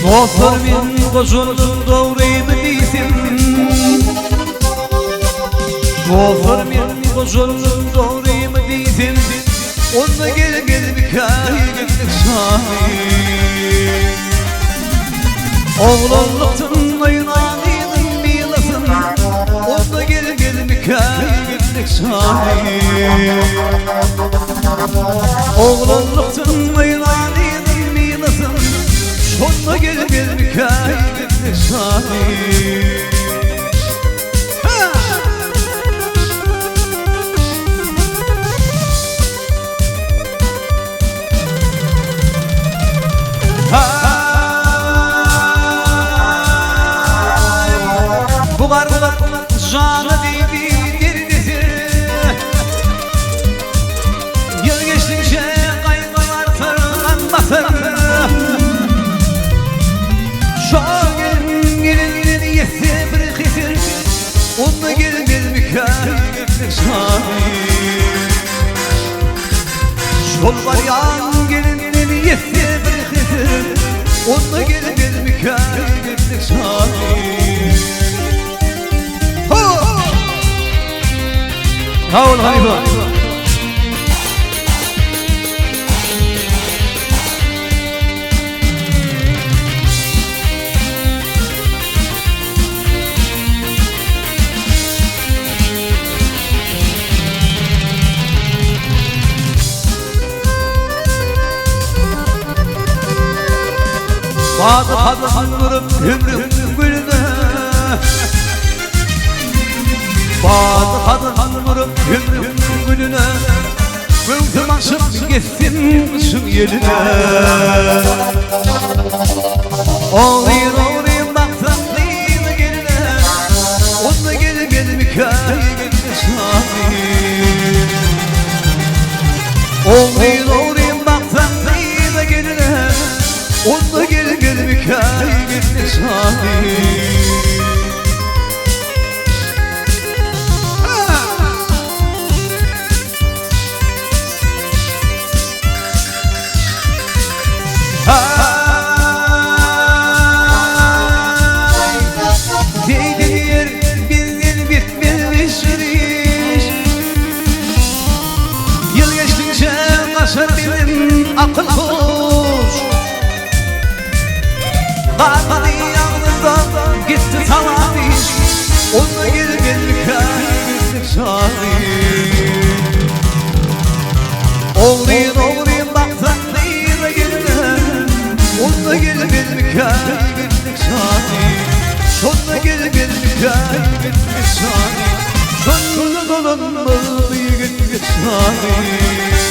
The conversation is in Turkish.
Dostlar men koşuldum doğruymu deysin. Dostlar men koşuldum doğruymu deysin. Onda gel bir kaygınlık şahit. Oğlanlıktın ayınanıydın bilasın. Onda gel bir kaygınlık şahit. Oğlanlıktın ayınanıydın bilasın. Sonuna gel bir kaygınlık şahit. Bu gargılar canı deyip derdisi. Yıl geçtikçe kaygılar sarılan basar. Gelin yetse bir kısır. Onunla gel bir kaygınlık şahit. Şol var ya gelin yetse bir kısır. Onunla gel bir kaygınlık şahit. Sağ ol Hanife. Bazı kadın vurup ömrüm gülüne. Bazı kadın vurup ömrüm gülüne. Gözüm açıp gitsin kışın yeline. Olayım baksan değil geline. Onunla gel bir kaygınlık şahit. Olayım baksan değil geline. Onunla gel bir kaygınlık şahit. Değdiler bizden bitmemiş iş. Yıl geçtikçe kaşar benim akıl kuş. Bağladı yağmurdan gitti tamam iş. Onunla gel bir kaygınlık şahit. Oğluyum baksan değil geline. Onunla gel bir kaygınlık şahit. Sonuna gel bir kaygınlık şahit. Sonuna dolanmalı bir gün şahit.